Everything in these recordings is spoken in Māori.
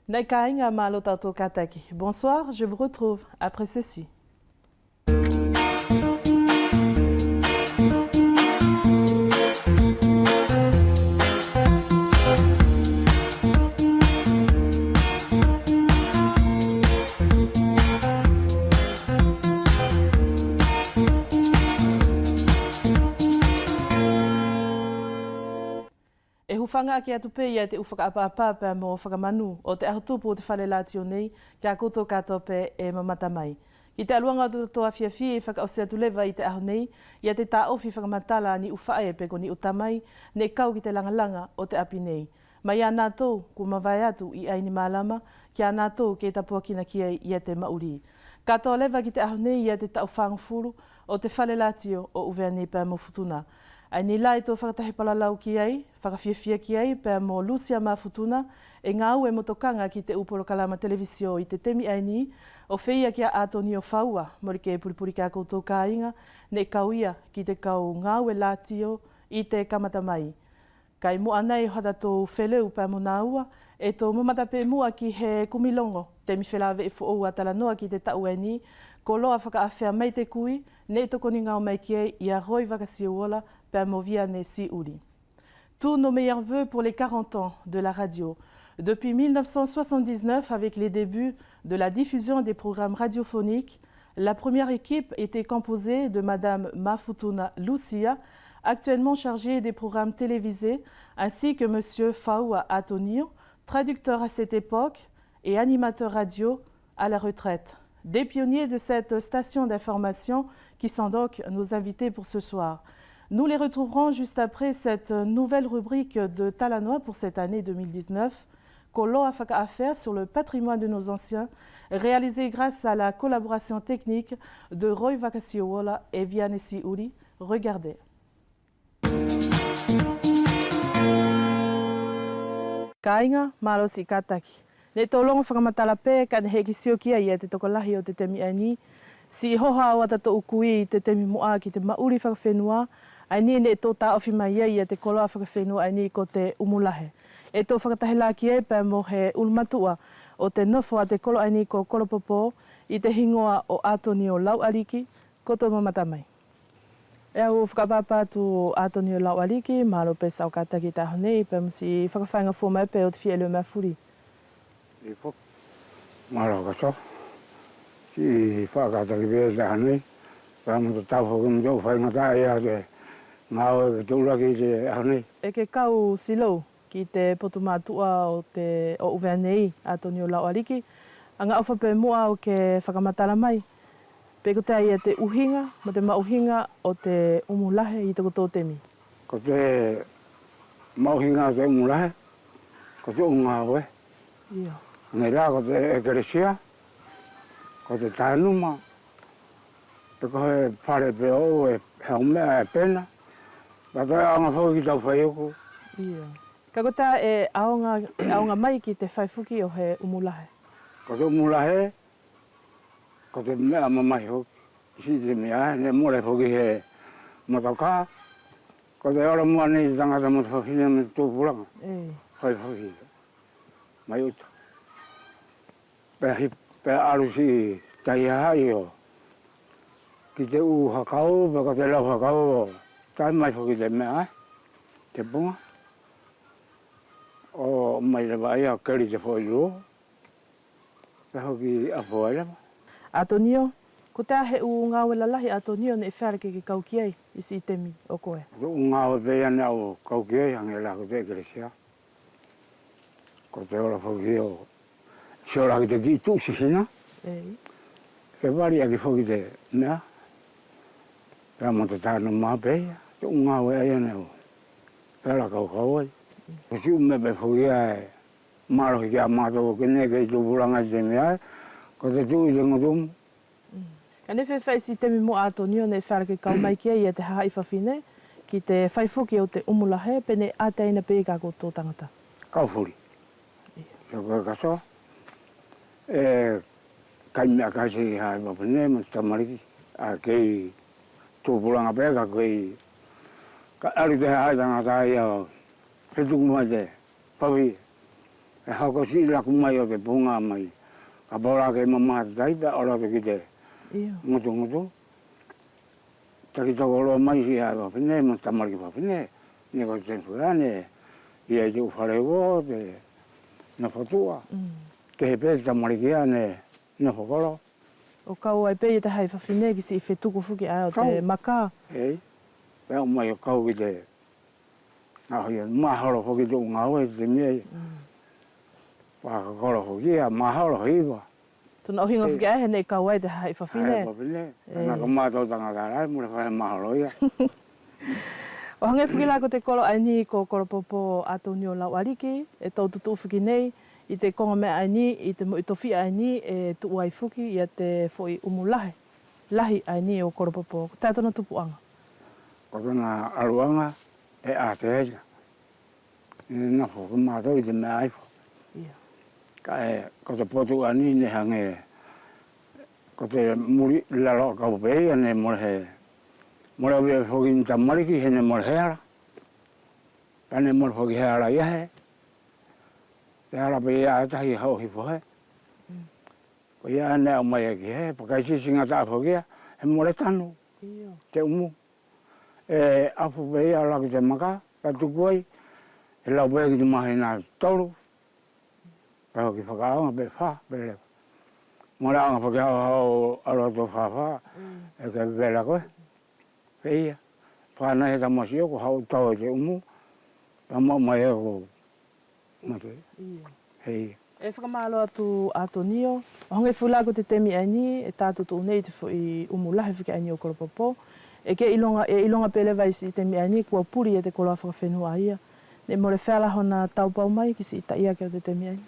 Naikainga malo tautou kataki. Bonsoir, je vous retrouve après ceci. E hufanga ki atu pe ia te ufakaapapa pe mo whakamanu o te ahutupu o te whalelatio nei kia koutou katoa pe e mamata mai. Ki te aluanga o toa fiafie i whakaose atu lewa i te ahu nei, ia te tā ofi whakamatala ni uwhae pe ko ni utamai, ne kau ki te langalanga o te api nei. Mai a nātou ku mawai atu i aini mālama, ki a nātou ke tapua kina kia ia te mauri. Katoa lewa ki te ahu nei ia te tau whangfuru o te whalelatio o uvea nei pe mo futuna. Ai ni lai tō whakatahi palalau ki ai, whakawhiawhia ki ai, pēr mō Lucia Mafutuna, e ngā ue motokanga ki te uporo kalama televisio i te temi aini, o whia ki a Antonio Faua, mori ke puripuri kia koutou ka inga, ne kauia ki te kau ngā ue latio i te kamata mai. Kai mua nei hata tō wheleu pēr mō nā ua, e tō mamata pē mua ki he kumilongo, te mi whelawe e whoua tala noa ki te tau aini, ko loa whakaawhia mei te kui, ne toko ni ngau mai ki ai, i a roi wakasiuola, Tous nos meilleurs vœux pour les 40 ans de la radio. Depuis 1979, avec les débuts de la diffusion des programmes radiophoniques, la première équipe était composée de Madame Mafutuna Lucia, actuellement chargée des programmes télévisés, ainsi que Monsieur Faua Antonio, traducteur à cette époque et animateur radio à la retraite. Des pionniers de cette station d'information qui sont donc nos invités pour ce soir. Nous les retrouverons juste après cette nouvelle rubrique de Talanoa pour cette année 2019, Kolo Afaka Affaires sur le patrimoine de nos anciens, réalisée grâce à la collaboration technique de Roy Vakasiowola et Vianesi Uri. Regardez. Kainga, malo si kataki. Ne tolongo whakamatala pē, ka heki sio kia ia te tokolahi o te temi ani, si hoha o tato ukui te temi mua ki te mauri whakawhenua, ai ni ne tō tā ofi mai ia te koloa whakawhenua ai ni ko te umulahe. E tō whakatahela ki e pē mo he ulmatua o te nofo a te kolo ai ni ko kolopopo i te hingoa o Antonio Laualiki ko tō mamata mai. E au whakapapa tu Antonio Laualiki, mahalo pē sau kataki tā honei, pē msi whakawhainga fō mai pē o te fie leo mea furi. I pō, mahalo kato, ki whakataki pē tā honei, pē mo te tau hokum tō whainga tā ea te ngā oe ke tūra ki te ahonei. E ke kau silou ki te potumātua o uvea nei, Antonio Laualiki, a ngā awha pē mua o ke whakamatala mai. Pē ko te ai te uhinga, ma te mauhinga o te umulahe i te koto temi. Ko te mauhinga o te umulahe, ko te unga oe. Ia. Nei rā ko te ekeresia, ko te tānuma, pe ko he whare pe o e heumea e pena, ka toi aonga whau ki tau whaioko. Ia. Ka kota e aonga mai ki te whaifuki o he umulahe. Ko te umulahe, ko te mea mamai hoki. Isi te mea, ne more whauki he motoka. Ko te ora mua nei te tangata motohine me te tūpuranga. Hoi hoki. Mai uta. Pe arusi tai ahai o. Ki te u hakau, pe ko te lau hakau o. Tai mai hoki te mea, te punga. O mai rewa ia keri te whoi ro. Pe hoki apo ai rewa. Antonio, ko te ahe u ngā wela lahi Antonio ne e whāreke ki kau ki ai, isi i temi o koe. Ko u ngā wela pēia ne au kau ki ai, hange la ko te ekeresia. Ko te ora whauki o. Siora ki te ki tūsi hina. Ke wari a ki whauki te mea. Pea mo te tāna mā pēia. Te unga we ai aneo. Pēra kau ai. Ko si ume pe whauki ai. Mārohi ki a mātoko kene kei tūpuranga i te mea. Ko te tū i te ngotumu. Ka ne whewhai si temi mo Antonio ne whāreke kau mai ki ai te haha i whawhine. Ki te whaifuki o te umulahe, pene āteina pē ka ko tō tangata. Kaufuri. Te koe kaso. Kai mea kasi hai wapene mo tamariki. A kei tūpuranga pē ka kei. Ka ari te hai tangata i au. He tuku mai te whawhi. E hako si laku mai o te punga mai. Ka pora ke mama tai pe ora te kite. Ia. Ngutu. Taki toko roa mai si a whapine, mo tamari ki whapine. Ni ko te fuane, ia i te uwhare wo, te na whatua. Ke he pēte tamari ki ane, na whakoro. O kau ai pei te hai whawhine ki si i whetuku whuki ai o te maka. Hei, pēo mai o kau ki te ahoi, maharo whuki te unga ue te miei. Whakakoro whuki a maharo hiwa. Tuna ohinga whuki ai hene i kau ai te hai whawhine. Hai whawhine, nā ka mātou tanga kārai, mure whahe maharo ia. O hangai whuki lako te kolo ai ni ko koro popo ato ni o lau ariki, e tau tutu whuki nei, i te konga mea ai ni, i te tofi ai ni, e tuu ai whuki, i a te fwoi umu lahe. Lahi ai ni o koro popo. Tā tona tupuanga. Ko tona aruanga, e a te heja. Nā whuki mātou i te mea aifo. Ka e, ko te potu ani ne hange, ko te muri lalo kau pei, ane mure he, mure awe whuki ni tamariki, hene mure heara. Kane mure whuki heara iahe. Te hara pe ia tahi hau hifohe. Ko ia ane au mai aki he, pakaisi singa ta whukia, he mure tanu, te umu. E afu pe ia laki te maka, ka tukuai, he lau pe ki te mahi nā tauru. Pau ki whakaonga pe wha, pe lewa. Mora anga whakiao hau aroto whawha, e ka vela koe. Pe ia. Whana he tamasi o ko hau tau e te umu, pa mau mai e ko mate. He ia. E whakamalo atu ato nio, o hongai whulako te temi ai ni, e tātu tu nei te i umu lahe whiki ai ni o koropopo. E ke ilonga pele vai si temi ai ni, kua puri e te koloa whakawhenua ia. Ne more whela hona taupau mai, ki si ita ia ke o te temi ai.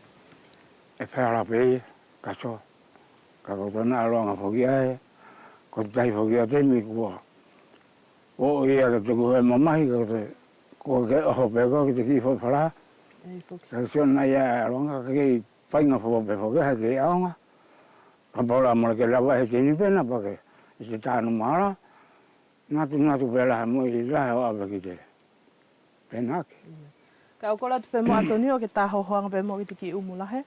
E whera pe, kaso. Ka kotona aroanga whoki ae, ko te tai whoki a temi kua. O ia ka tuku he mamahi, ko ke oho peko ki te ki whawhara. Ka siona ia aroanga, ka kei painga whawape whoki ha kei aonga. Ka paura mora ke lawa he tini pena pake, i te tānu mara. Natu pela he mo i rahe o awe ki te penake. Ka o kola tu pe mo ato nio, ke tā hohoanga pe mo i te ki umu lahe.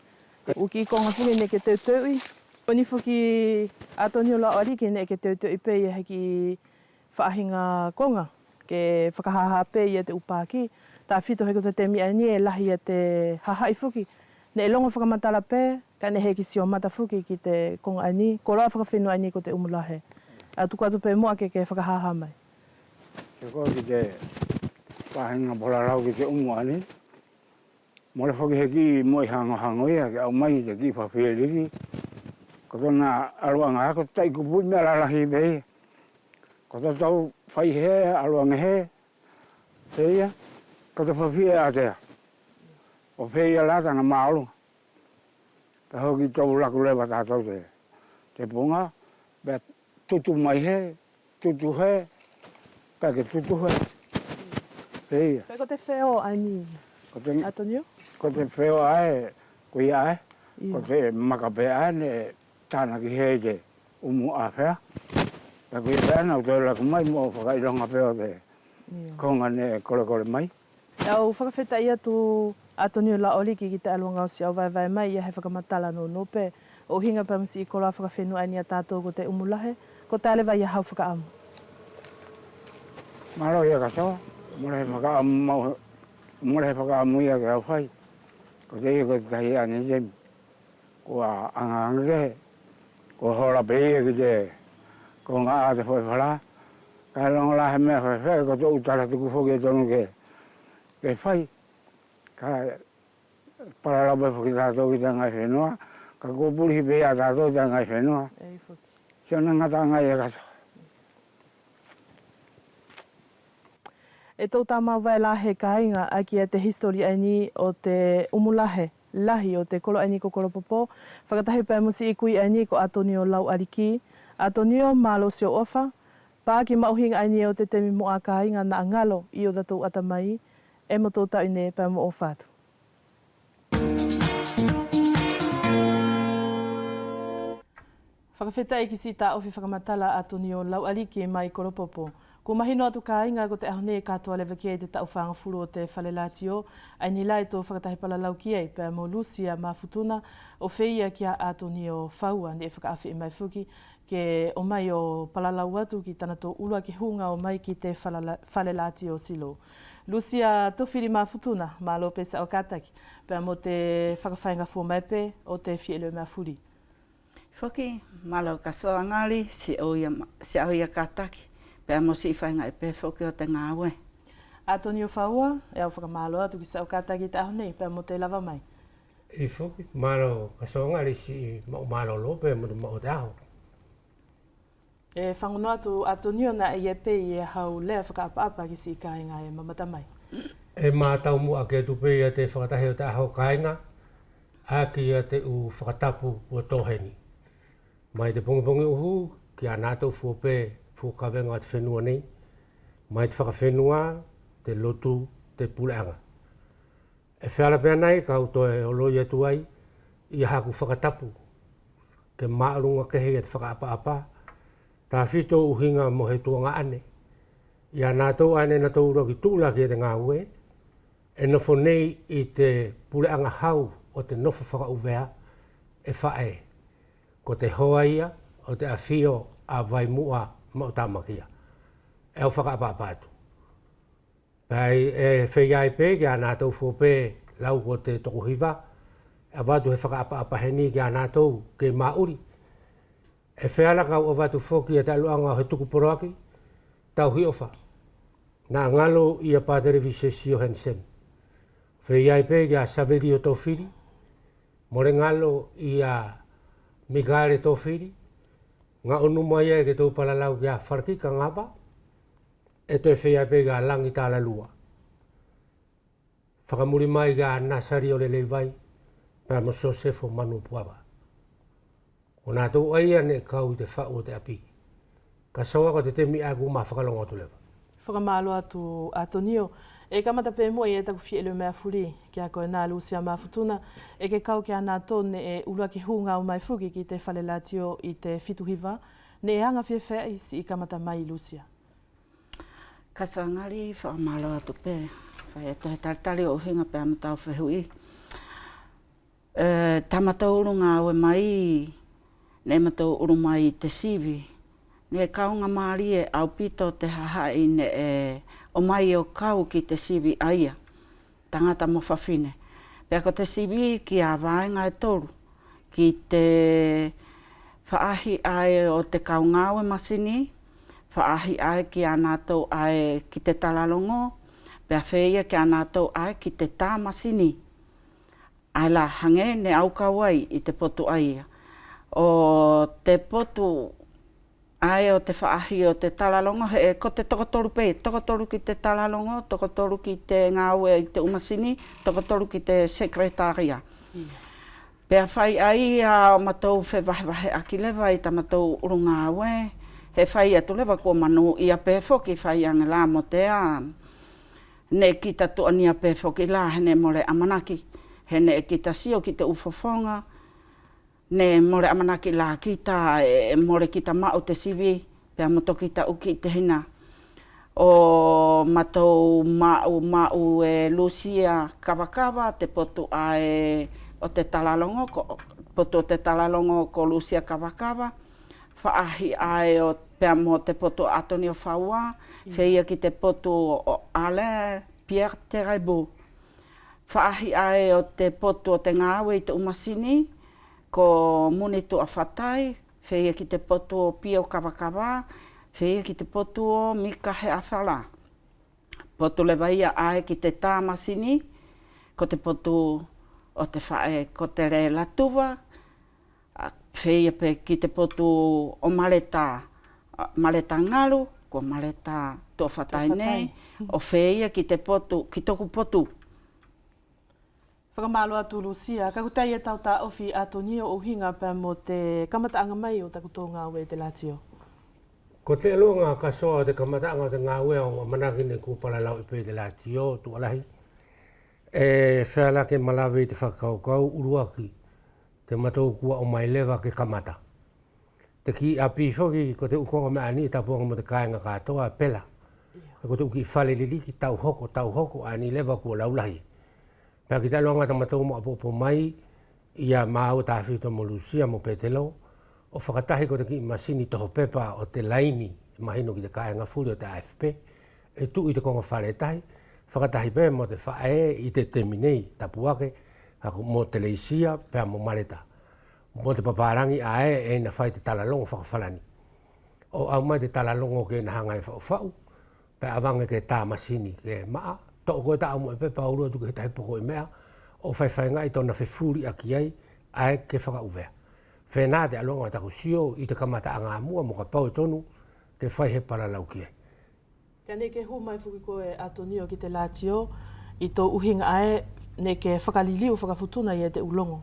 Uki i konga whungi ne ke teutui. Oni whuki ato nio la oriki ne ke teutui pe i heki whaahinga konga. Ke whakahaha pe i te upaki. Tā whito heko te temi ai ni e lahi a te hahai whuki. Ne e longa whakamatala pe, ka ne heki si o mata whuki ki te konga ai ni. Ko roa whakawhenua ai ni ko te umulahe. A tuku atu pe mua ke whakahaha mai. Ke koe ki te whahinga polarau ki te umu ani. Mora whaki heki moi hango ia, ke au mai te ki whawhiariki. Ko tona aruanga ako tai kupui mea lalahi pei. Ko to tau whai he, aruanga he. Peia, ko to whawhia atea. O peia lata na maolunga. Ka hoki tau laku lewa tātou te punga. Pea tutu mai he, tutu he, pea ke tutu he. Peia. Pe ko te wheo ai ni ato nio? Ko te wheo ae, kui ae, ko te makape ae, ne tāna ki hei te umu a whea. Ka kui whea nau te laku mai mo whakaironga peo te konga ne kore mai. Au whakawheta ia tu ato nio la oliki ki te aluanga o si au vai mai, ia he whakamatala no nope. O hinga pamsi i koloa whakawhenua ai ni a tātou ko te umulahe, ko tāle vai ia hau whakaamu. Maro ia ka sawa, mora he whakaamu mora he whakaamu ia ke au whai. Ko te ia ko te tahi ane jemi. Ko a anga ke, ko hora peia ki te, ko ngā a te whai whara. Ka longa la he mea whai whai, ko te utara tuku whoki e tonu ke whai. Ka pararape whoki tātou ki te ngai whenua. Ka kua purihi peia tātou te ngai whenua. Siona ngata ngai e kaso. E tau tā mau vai la he kāinga a ki a te histori ai ni o te umulahe, lahi o te kolo ai ni ko koropopo. Whakatahi pēr musi i kui ai ni ko Atonio lau ariki. Atonio mālo sio ofa. Pā ki mauhinga ai ni o te temi mo a kāinga na angalo i o datou atamai. E mo tō tau ne pēr mo ofatu. Whakawhetai ki si tā ofi whakamatala Atonio lau ariki mai koropopo. Ko mahino atu ka inga ko te ahone katoa lewa kia i te tauwhanga furu o te whalelatio, ai ni lai tō whakatahi palalau kia i pēr mo Lucia Mafutuna o whia kia atoni o whaua ni e whakaafi i mai fuki ke o mai o palalau atu ki tana tō ulua ki hunga o mai ki te whalelatio silo. Lucia tōwhiri Mafutuna, malo pesa o kataki, pēr mo te whakawhainga fua mai pē o te whieleo mea furi. Whaki, malo kasoa ngari, si auia kataki. Pea mo si whainga e pe whoki o te ngāwe. Atoni o whaua, e au whakamalo atu ki sa ukata ki te ahonei, pea mo te lava mai. I whoki, maro kasonga li si maro lope mo te aho. E whangono atu atoni o na e pe i e hau lea whakaapa ki si kāinga e mamata mai. E mātau mua ke tupe i te whakatahi o te aho kāinga, aki i te u whakatapu o tōheni. Mai te pongi uhu, ki a nātou fuope fukawenga at whenua nei, mai te whakawhenua, te lotu, te puleanga. E whiala pēr nei, ka utoe o loi atu ai, i haku whakatapu, ke maarunga kehe e te whakaapa-apa, tā whito uhinga mo he tuanga ane. I a nātou ane na tō ura ki tūla ki e te ngā ue, e nofo nei i te puleanga hau o te nofo whakauvea e whae, ko te hoa ia o te awhio a vai mua mo tamakia. E au whakaapa atu. Pai e wheiai pē ki a nātou fōpē lau ko te tokuhiwa, e watu he whakaapa heni ki a nātou ke mauri. E whealaka o watu whoki e te aluanga o he tukuporoaki, tau hiofa. Nā ngalo i a Pātere Visesio Hansen. Wheiai pē ki a Saverio Tofiri, more ngalo i a Mikaele Tofiri, ngā onu mai e ke tō palalau ki a wharkika ngāpa, e toi whea pega langi tāla lua. Whakamuri mai ki a Nasari o le lewai, pēr mo Sosefo Manu Puawa. O nā tō aia ne kau i te whao te api. Ka sawa ko te temi āku mā whakalonga atu lewa. Whakamalo atu atonio, e kamata pē mua i e taku whieleo mea furi, ki a koe nā Lucia Mafutuna, e ke kau ki a nā tōne e ulua ki hunga o mai fuki ki te whalelatio i te whituhiwa, ne e hanga whiawhai si i kamata mai Lucia. Ka sangari whakamalo atu pē, whai e tohe taritari o hinga pē amatau whehui. Tamatau urunga o e mai, ne matau urunga i te sivi, ne kaunga maari e au pito te hahai ne e o mai o kau ki te sivi aia, tangata mo whawhine. Pea ko te sivi ki a vāenga e toru, ki te whaahi ai o te kaungawe masini, whaahi ai ki a nātou ai ki te talalongo, pea wheia ki a nātou ai ki te tā masini. Ai la hange ne au kawai i te potu aia. O te potu ai o te whaahi o te talalongo, ko te tokotoru pē, tokotoru ki te talalongo, tokotoru ki te ngāwe i te umasini, tokotoru ki te sekretaria. Pea whai ai a matou whewahewahe aki lewa i ta matou urungāwe, he whai atu lewa kua manu i a pēwhoki whai anga la mo te a. Ne ki ta tuania pēwhoki la, hene more amanaki, hene ki ta sio ki te ufofonga, ne more amanaki la kita e more kita mau te sivi, pea moto kita uki te hina. O matou mau e Lucia Kawakawa, te potu ai o te talalongo, potu o te talalongo ko Lucia Kawakawa, whaahi ai o pea mo te potu Atoni o Whaua, wheia ki te potu o Alain Pierre Teraibu. Whaahi ai o te potu o te ngāwe i te umasini, ko Munitu a Whatai, wheia ki te potu o Pio Kawakawa, wheia ki te potu o Mika he Awhala. Potu lewa ia ai ki te tāmasini, ko te potu o te whae ko te re latuwa, wheia pe ki te potu o Maleta Ngalu, ko Maleta tō Whatai nei, o wheia ki te potu, ki toku potu. Whakamalo atu Lucia, ka kutai e tau tā ofi Atonio o hinga pē mo te kamataanga mai o taku tō ngāwe te latio. Ko te alunga ka soa te kamataanga o te ngāwe o manaki ne kūpalalau i pē te latio tu alahi. E wheala ke malawi te whakaukau uruaki, te matou kua o mai lewa ke kamata. Te ki a pīwhoki ko te ukonga me ani tapuanga mo te kāinga katoa pela. Ko te uki whale lili ki tau hoko, ani lewa kua laulahi. Pea ki talo anga tamatou mo apopo mai, ia mau tawhito mo Lucia mo Petelo, o whakatahi ko te ki masini toho pepa o te laini, mahino ki te kaenga furi o te AFP, e tu i te konga whale tahi, whakatahi pe mo te whae i te teminei tapuake, ako mo te leisia pea mo mareta. Mo te paparangi ae e na whai te talalongo whakawhalani. O au mai te talalongo ke na hangai whau, pe avange ke tā masini ke maa, tō koe tā amu e pepa urua tuke he tahi poko i mea, o whaiwhainga i tōna whewhuri a ki ai, ae ke whakauvea. Whenā te alonga tako sio i te kamata a ngā mua mo ka pau e tonu, te whai he paralau ki ai. Ka ne ke hu mai fuki koe atonio ki te Latio, i tō uhinga ae, ne ke whakaliliu whakafutuna i e te ulongo.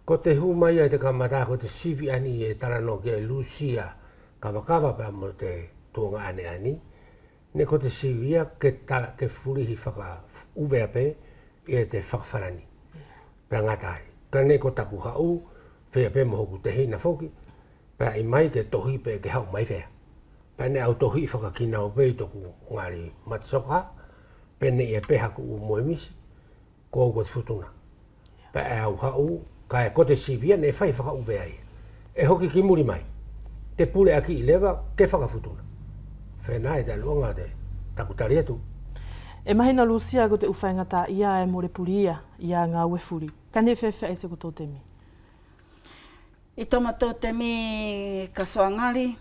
Ko te hu mai ai te kamata ko te sivi ani e tarano ke Lucia, kawakawa pa mo te tuonga ane ani, ne ko te sivia ke furihi whaka uvea pe e te whakawharani. Pea ngatai. Ka ne ko taku hau, whea pe mohoku te hina whoki, pea i mai ke tohi pe ke hau mai whea. Pea ne au tohi whakakina o pe i toku ngari matsoka, pe ne e pe haku u moemisi, ko ko te futuna. Pea e au hau, ka e ko te sivia ne whai whaka uvea i. E hoki ki muri mai, te pule aki i lewa ke whakafutuna. Whenai te luanga te takutari atu. E mahina Lucia ko te uwhaingata ia e more puria ia ngā uefuri. Ka ne whewhe e se ko tō temi? I toma tō temi ka soangari,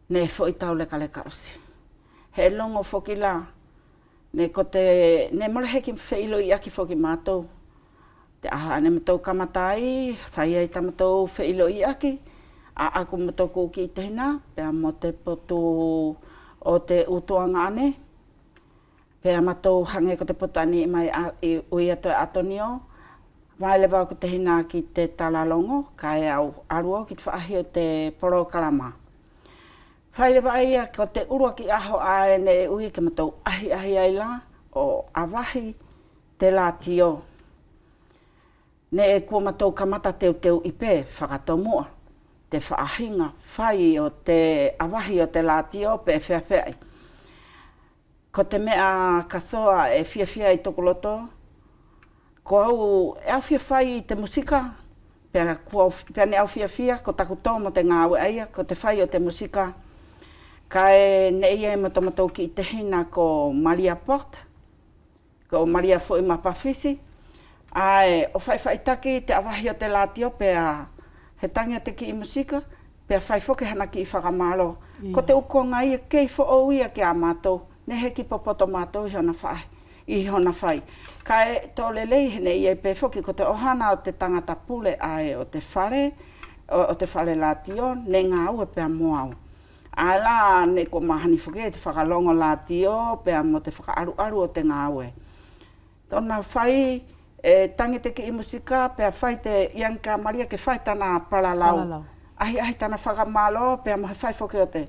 ne fo i tau leka leka osi. He longo foki la, ne ko te, ne mole heki whiilo i aki foki mātou. Te aha ane matou kamatai, whai ai tamatou whiilo i aki, a aku matou kūki i te hina, pea mo te potu o te utuanga ane, pea matou hange ko te potani mai i ui atoe atonio, mai lewa ko te hina ki te talalongo, kai au arua ki te whaahi o te poro karama. Whai lewa ai ko te urua ki aho ae ne ui ke matou ahi ai la, o awahi te Latio. Ne e kua matou kamata teu i pē, whakatomua, te whaahinga, whai o te awahi o te Latio pe whiawhiai. Ko te mea kasoa e whiawhia i tokoloto, ko au e au whiawhai i te musika, pea ne au whiawhia, ko taku tō mo te ngāwe aia, ko te whai o te musika, ka e ne ia e matou ki i te hina ko Maria Porta, ko Maria Foi Mapawhisi, ai o whai taki te awahi o te Latio, pea he tangia te ki i musika, pea whai whoke hana ki i whakamalo. Ko te ukonga ia kei fo o ia ki a mātou, ne he ki popoto mātou i hona whai. Ka e tō lelei hene ia i pē whoki, ko te ohana o te tangata pule ai o te whale Latio, ne ngā ue pea moau. Ala ne ko mahani whoke te whakalongo Latio, pea mo te whakaaru o te ngā ue. Tōna whai, e tangi te ki i musika, pea whai te Ianka Maria ke whai tana palalau. Ahi tana whakamalo, pea mo he whai whoke o te.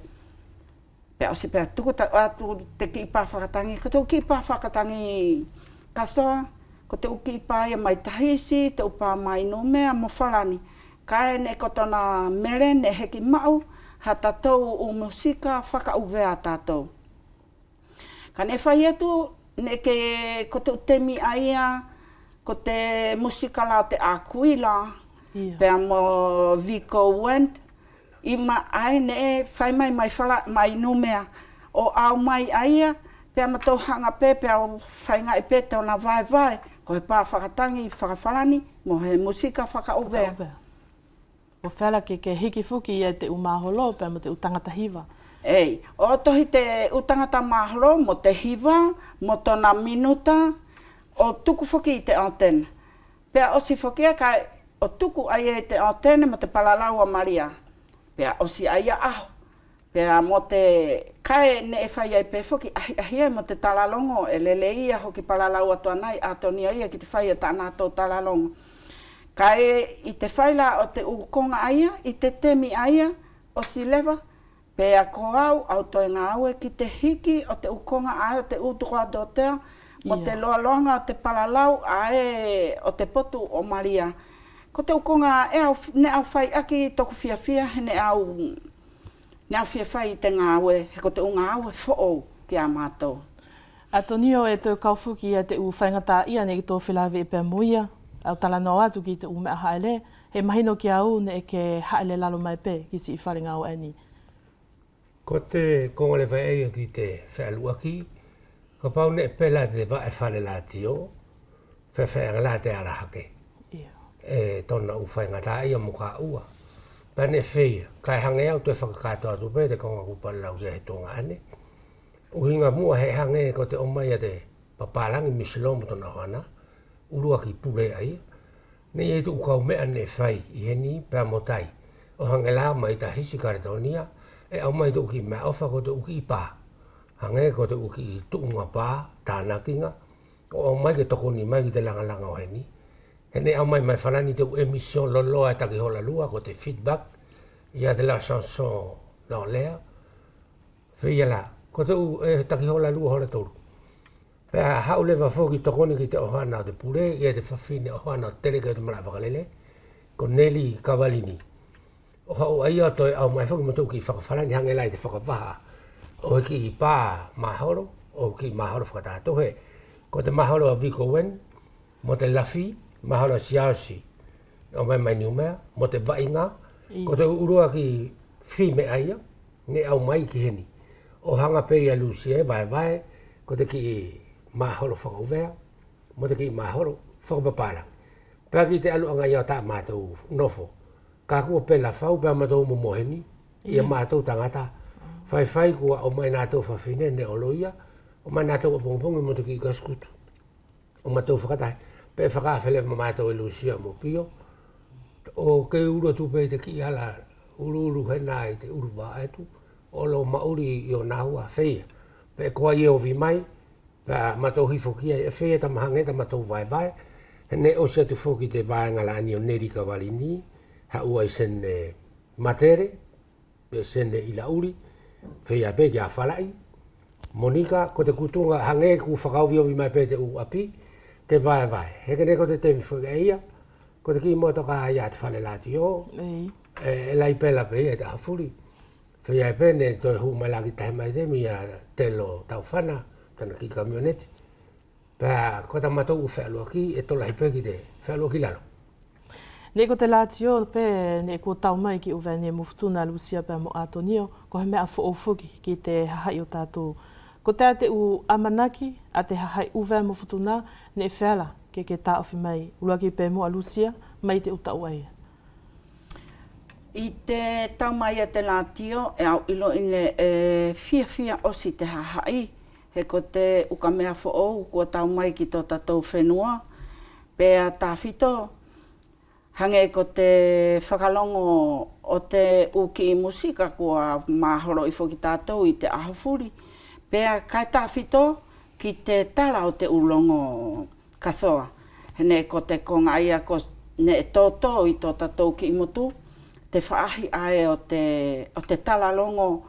Pea osi pea tuku atu te ki i pā whakatangi, ko te uki i pā whakatangi kasoa, ko te uki i pā ia mai tahisi, te upa mai no mea mo whalani. Kae ne ko tona mere ne heki mau, ha tātou o musika whakauvea tātou. Ka ne whai atu, ne ke ko te utemi aia, ko te musika la te Aquila, pea mo Vico Wendt, ima ai ne whai mai mai numea o au mai aia, pea matou hanga pea whai ngai pe tōna vai, ko he pā whakatangi, whakawhalani, mo he musika whakauvea. O whela ke hiki fuki i te umaholo, pea mo te utangata hiva. Ei, o tohi te utangata maholo mo te hiva, mo tōna minuta, o tuku fuki i te antena. Pea osi fukia kai o tuku ai e te antena mo te palalau a Maria. Pea osi ai a aho. Pea mo te kai ne e whai ai pe fuki ahi mo te talalongo e lele ia hoki palalau atua nai atonia ia ki te whai a tāna tō talalongo. Kai i te whaila o te ukonga aia, i te temi aia, osi lewa. Pea ko au toi ngā aue ki te hiki o te ukonga aia o te utukua dotea, mo te loalonga o te palalau ae o te potu o Maria. Ko te ukonga ne au whai aki toku whiawhia, ne au whiawhai i te ngā aue, he ko te unga aue who'ou. ki a mātou. Atonio e tō kaufuki a te u whaingata ia ne ki tō whilawe e pēr muia, au tala no atu ki te u mea haele, he mahino ki au ne e ke haele lalo mai pē, ki si i wharinga o eni. Ko te konga le vai eia ki te whaaluaki, ko pau ne pela te va e whale la tio, whawhainga la te ara hake. E tona u whaingata ia muka ua. Pane whia, kai hange au te whakakato atu pē te konga kupana lau ia he tonga ane. Uhinga mua he hange ko te omai a te papalangi misilomu tona hoana, urua ki pule ai. Nei e tu ukau mea ne whai i heni pēr motai. O hange la mai ta hisi karetonia, e au mai te uki mea ofa ko te uki i pā. Hange ko te uki i tuunga pā, tānakinga, o au mai ke tokoni mai ki te langa o heni. Hene au mai mai whanani te u emission loloa e taki hola lua ko te feedback, ia de la chanson dans l'air. Whia la, ko te u taki hola lua hola toru. Pea hau lewa whoki tokoni ki te ohana o te pure, ia te whawhine ohana o tereka i te mara whakalele, ko Nelly Kavalini. O hau aia toi au mai whoki matou ki whakawhanani hange lai te whakawaha. O ki i pā mahoro, o ki mahoro whakatatohe. Ko te mahoro a Viko Wen, mo te lafi, mahoro a Siausi, o mai niumea, mo te vainga, ko te urua ki whime aia, ne au mai ki heni. O hanga pei a Lucia, vai, ko te ki mahoro whakauvea, mo te ki mahoro whakapapara. Pea ki te alu anga iau tā mātou nofo. Ka kua pela whau pēr mātou momoheni, ia mātou tangata. Whai kua o mai nātou whawhine ne oloia, o mai nātou apongpongi mo te ki kaskutu. O mātou whakatai, pēr whakawhele ma mātou e Lucia mo pio. O ke uru tūpei te ki ala uru hena i te uru wā etu, o lo mauri i o nahua wheia. Pēr koa i o vi mai, pēr mātou hifokia e wheia ta mahangeta mātou vai. Hene o sia tu whoki te vāenga la ani o Nelly Kavalini, ha ua i sene matere, pe sene i lauri, whea pe kia whalai. Monika, ko te kutunga hange ku whakauvi ovi mai pe te u api, te vai. Hekene ko te temi whaka ia, ko te ki moto ka ia te whale lati o, e lai pela pe ia te hafuri. Whea pe ne toi hu mai laki tahe mai te mi a telo tau whana, tana ki kamioneti. Pea ko ta matou u whealuaki e tola hipe ki te whealuaki lalo. Ne ko te latio pe ne ko tau mai ki uwe ne mufutuna Lucia pe mo Atonio, ko he mea whoofuki ki te hahai o tātou. Ko te ate u amanaki a te hahai uwe mufutuna ne wheala ke tā ofi mai uluaki pe mo a Lucia mai te utau ai. I te tau mai a te latio e au ilo ine fia osi te hahai. He ko te uka mea whoou kua tau mai ki tō tātou whenua. Pea tā whito, hange ko te whakalongo o te uki i musika kua mahoro i whoki tātou i te ahofuri. Pea kai tā whito ki te tala o te ulongo kasoa. Hene ko te konga ia ko ne tōtō i tō tātou ki i motu. Te whaahi ae o te tala longo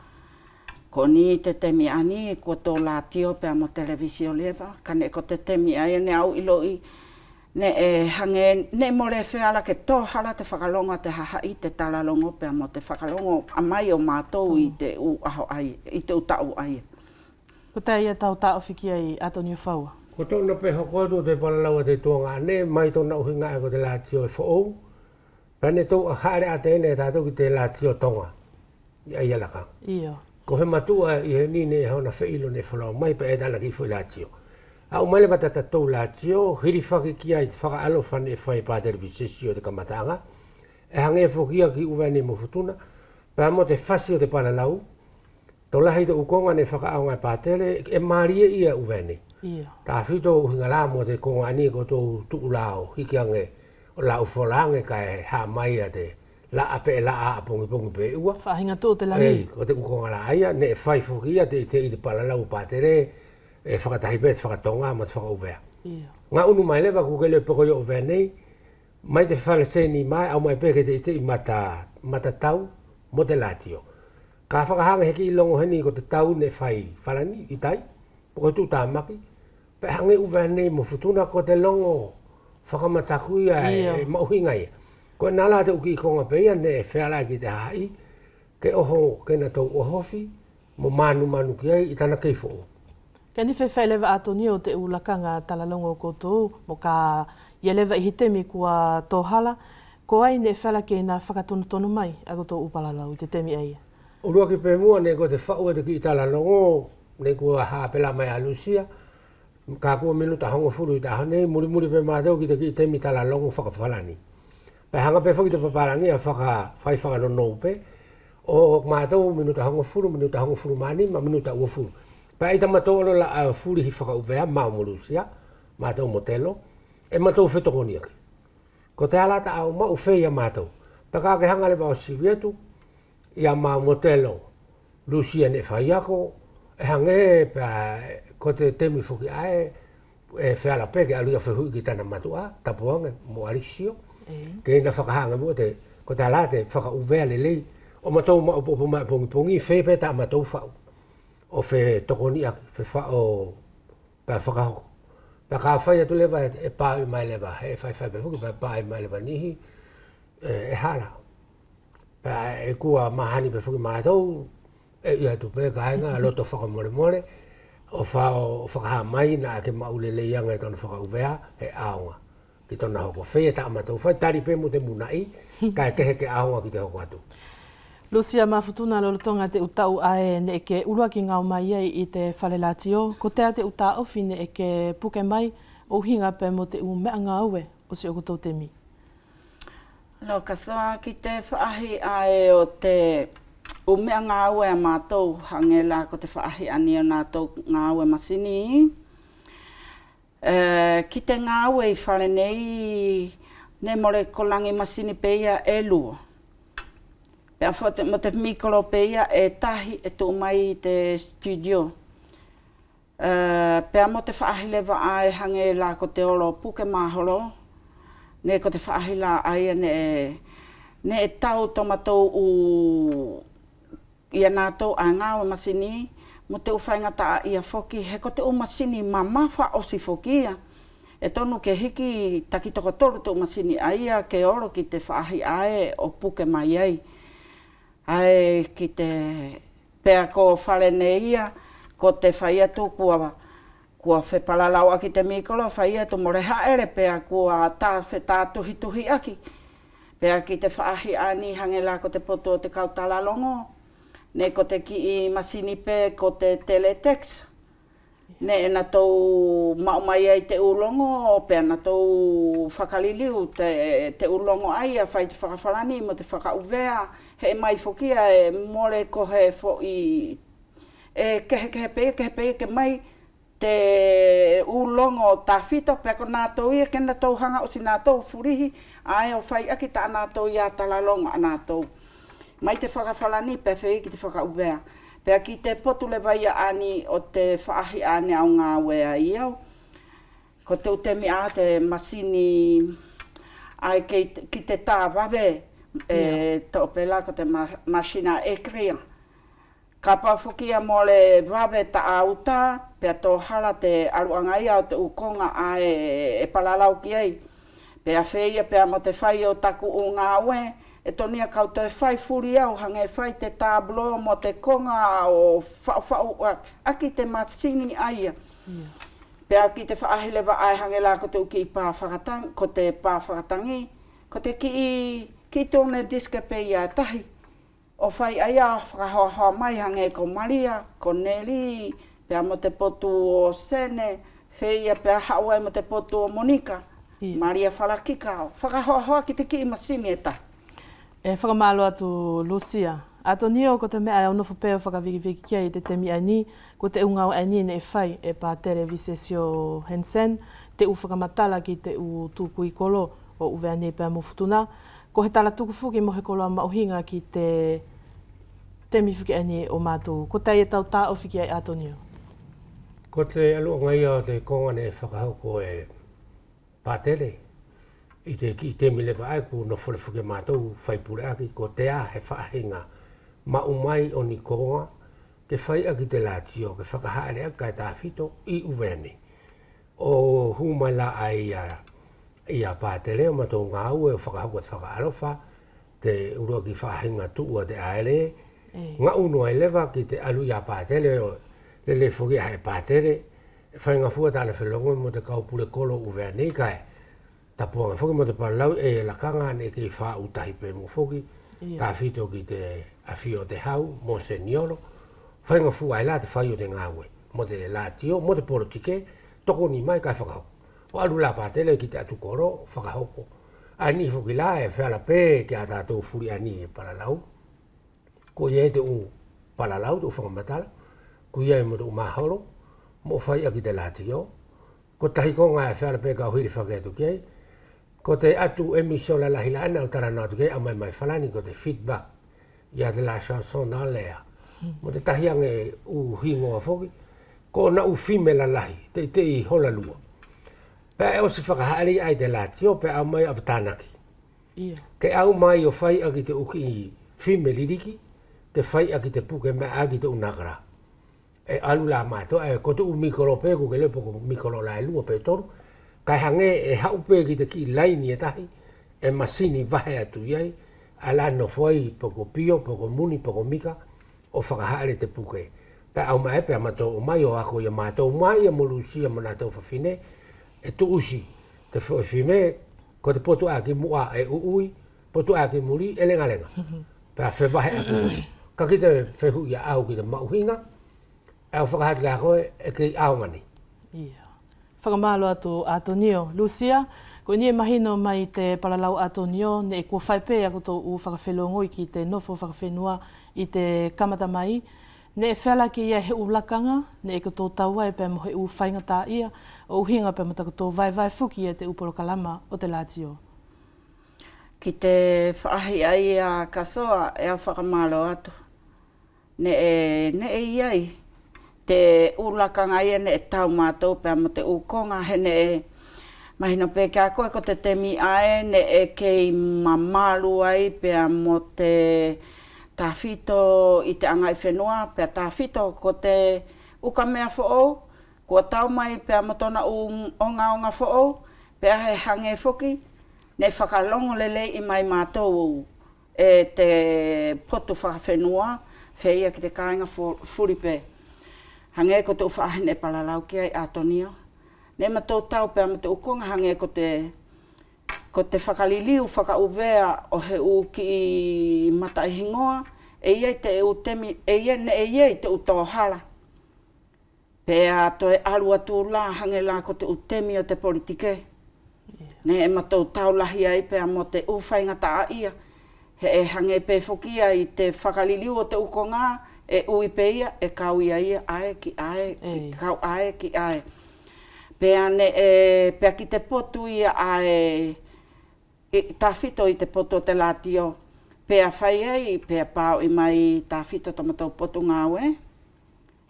ko ni te temi ani, ko tō latio pēr mo televisio lewa, ka ne ko te temi ai ne au iloi, ne hange, ne more wheala ke tōhara te whakalonga te hahai te talalongo pēr mo te whakalongo amai o mātou i te u aho ai, i te utau ai. Ko te ia tau tā whiki ai Atonio Whaua? Ko tōna pe hokotu te palalaua te tuanga ne, mai tōna uhinga e ko te latio e whaou, pēne tō haere a te ene tātou ki te latio tonga, i ai alaka. Iyo. Ko he matua i he nine hauna whiilo ne whalau mai pa e tana ki whui latio. Au mai lewa tata tau latio, hiri whaki ki ai whaka alo whane e whai pā televisisio te kamatanga, e hange e whokia ki uwe ne mo futuna, pa mo te whasi o te panalau, tō lahi te ukonga ne whaka au ngai pā tele, e maria ia uwe ne. Tā whito uhinga la mo te konga ani ko tō tuu lao, hiki ange o lau wholange kai ha mai a te la ape la a pongi pe ua. Whahinga tō te langi. Ei, ko te ukonga la aia, ne e whai whokia te i te palalau pā tere, e whakatahi pe te whakatonga ma te whakauvea. Ngā unu mai lewa kukele peko i uvea nei, mai te whale seni mai, au mai peke te i mata tau, mo te latio. Ka whakahanga heki i longo heni ko te tau ne whai whalani i tai, poko tū tāmaki, pe hange uvea nei mo futuna ko te longo whakamatakuia e mauhingai. Ko nala te uki i konga peia ne e wheala ki te hai, ke oho ke na tau ohofi, mo manu ki ai i tana keifo. Kani whewhai lewa atoni o te ulakanga talalongo koutou, mo ka ia lewa i hitemi kua tōhala, ko ai ne whala ke nā whakatonu mai a koutou upalalau i te temi aia. Urua ki pēmua ne ko te whau te ki i talalongo, ne kua hāpela mai a Lucia, ka kua minuta hongo furu i taha nei, muri pe mātou ki te ki i temi talalongo whakawhalani. Pai hanga pe whaki te paparangi a whai whakanonou pe, o mātou minuta hongo furu mani, ma minuta ua furu. Pai ita matolo la a furi hi whakauvea, mau mo Lucia, mātou motelo, e mātou whetokoni aki. Ko te alata au mau whea mātou. Pai ka ke hanga le wao sivietu, ia mau motelo, Lucia ne whaiako, e hange ko te temi whuki ae, e wheala peke alu ia whehui ki tana matua, tapuange, mo arisio, ke ina whakahanga mua te, ko te alate whakauvea le lei, o mātou maupopo mai pongi, whepe ta mātou whau. O whe tokoni aki, whe whao pa whakahoko. Pa ka whai atu lewa e pāu mai lewa, he whai pe whuki, pa pāu mai lewa nihi, e hala. Pa e kua mahani pe whuki mātou, e ia tu pe kainga, loto whakamore, o whakaha mai na ke maule le ianga e tona whakauvea, he aonga. Ki tona hoko whea ta mātou, whai tari pe mo te munai, ka e kehe ke aonga ki te hoko atu. Lucia mafutuna lolotonga te utau ae ne ke ulua ki ngau mai ai i te whalelatio, ko tea te uta ofi ne ke puke mai o hinga pe mo te mea ngā ue o si o koutou te mi. No, ka soa ki te whaahi ae o te mea ngā ue a mātou hangela ko te whaahi ani o nātou ngā ue masini. Ki te ngā ue i whare nei, ne more kolangi masini peia e lua. Pea mo te mikolo peia e tahi e tō mai i te studio. Pea mo te whaahile wa ai hange la ko te olo puke mahoro. Ne ko te whaahila ai ne e tau tomatou u ia nātou a ngāwe masini. Mo te uwhaingata ia whoki he ko te o masini mamafa o si whoki ia. E tonu ke hiki takitoko toru tō masini aia ke oro ki te whaahi ai o puke mai ai. Ai ki te pea ko whare nei ia, ko te whai atu kua whepalalau aki te mikolo, whai atu more haere pea kua tātuhi aki. Pea ki te whaahi ani hangela ko te poto o te kautalalongo, ne ko te ki i masini pe ko te teletext. Ne e na tau maumai ai te ulongo, pea na tau whakaliliu te ulongo ai a whai te whakawhalani mo te whakauvea. He mai whokia e more ko he fo i kehe ke mai te ulongo tawhito pea ko nātou ia kena tau hanga o si nātou furihi ai o whai aki ta nātou ia talalonga a nātou. Mai te whakawhalani pea whai ki te whakauvea. Pea ki te potu le vai ani o te whaahi ane au ngā wea iau. Ko te utemi a te masini ai ki te tāwawe. Tō pela ko te masina e kria. Ka pawhukia mo le wawe ta auta, pea tō hala te aruanga ia o te ukonga e palalau ki ai. Pea wheia pea mo te whai o taku o ngā ue, e tonia kauto e whai furi au, hange whai te tablo mo te konga o whau aki te masini aia. Pea ki te whaahile wa ai hange la ko te uki i pāwhakatang, ko te pāwhakatangi, ko te ki tōne diske pe ia tahi. O whai aia whakahoahoa mai hange ko Maria, ko Nelly, pea mo te potu o Sene, wheia pea haua mo te potu o Monika, Maria Whalakika, whakahoahoa ki te ki i masini e tahi. E whakamalo atu Lucia. Ato nio ko te mea e onofo peo whakawiki kia i te temi ani, ko te ungau ani ne e whai e pā televisesio Hensen, te u whakamatala ki te u tūku i kolo o uwe ani pēr mo futuna. Ko he tala tuku fuki mo he koloa mauhinga ki te temi fuki ani o mātou. Ko te e tau tā o whiki ai ato nio. Ko te alu ngai o te konga ne whakahau ko e pātere. I te mile vai ku no fole fuke mātou whaipure aki ko te a he whaahinga maumai o ni konga ke whai aki te latio ke whakahaere aka e tāwhito i uwene. O humai la ai ia pātere o mātou ngā ue o whakahau at whakaalofa te urua ki whaahinga tua te aere ngā unua e lewa ki te alu ia pātere o le fogi hai patere fai nga fua tana felongo mo te kau pule kolo uve nei kai ta puanga fogi mo te palau e la kanga ne ki fa utahi pe mo fogi ta fito ki te afio te hau mo se niolo fai nga fua ila te fai o te ngawe mo te la tio mo te politike toko ni mai kai whakau o alu la patere ki te atukoro whakahoko ani fogi la e whala pe ki a tātou furi ani e paralau ko ye te u paralau te u whakamatala ko ye mo te u mahoro mo fai aki te latio ko tahi ko ngā e whala pe ka hiri whaketu kei ko te atu emisio la lahi la ana o tarana atu kei amai mai whalani ko te feedback ia te la chanson na lea mo te tahi ange u hingoa foki ko na u fime la lahi te i hola lua pe e o si whakahari ai te latio pe au mai avatanaki ke au mai o fai aki te uki i fime liriki te fai aki te puke me aki te unakara e alu la mato e ko te u mikolo pe ko ke lepo ko mikolo la e lua pe toru kai hange e hau pe ki te ki laini e tahi e masini vahe atu iai ala no foi poko pio poko muni poko mika o whakahare te puke pe au mai pe amato o mai o ako ia mato mai e molusia manato fafine e tu usi te fime ko te poto aki mua e uui poto aki muri e lenga lenga pe a whewahe aku ka ki te whehu ia au ki te mauhinga e au whakahati ka koe e ki au ngani Whakamalo atu Atonio. Lucia, ko nie mahino mai te palalau Atonio ne e kua whaipe ako tō u whakawhelongoi ki te nofo whakawhenua i te kamata mai. Ne e whala ki ia he ulakanga, ne e ko tō taua e pēr mo he u whaingata ia, o uhinga pēr mo tako tō vai fuki e te uporo kalama o te latio. Ki te whaahi ai a kasoa e a whakamalo atu. Ne e iai. Te ulakanga ia ne e tau mātou pēr mo te ukonga he ne e mahina pē kia koe ko te temi ae ne e kei mamalu ai pēr mo te tāwhito i te angai whenua pēr tāwhito ko te uka mea who'ou kua tau mai pēr mo tona onga who'ou pēr he hange whoki ne whakalongo lele i mai mātou e te poto whakawhenua whea ki te kāinga furipe. Hange ko te uwhaahine palalau ki ai Atonio. Ne ma tō tau pēr ma te ukonga hange ko te whakaliliu, whakauvea o he u ki matai hingoa, e iei te e utemi, e iei te utohala. Pēr to e alua tū la hange la ko te utemi o te politike. Ne e ma tō tau lahi ai pēr mo te uwhaingata a ia. He e hange pē whokia i te whakaliliu o te ukonga, e ui peia, e kau ia ia, ae ki ae, ki kau ae ki ae. Pea ki te potu ia ae, tāwhito i te poto te latio. Pea whai ai, pea pāo i mai tāwhito tamatou potu ngāwe.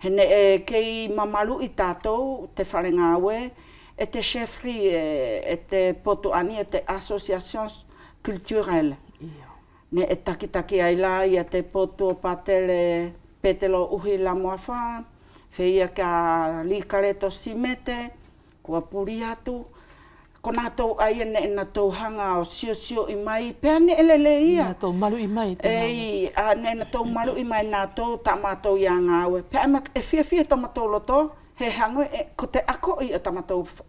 Hene e kei mamalu i tātou te whare ngāwe, e te chefri, e te potu ani, e te associations culturelles. Ne e taki ai la ia te potu o patele petelo uhi la moafa, whia ka likareto simete, kua puri atu. Ko nā tau ai ne nā tau hanga o sio i mai, pēr ne elele ia. Nā tau malu i mai. Ei, ne nā tau malu i mai nā tau ta mātou ia ngāwe. Pēr e whia ta mātou loto, he hango ko te ako i o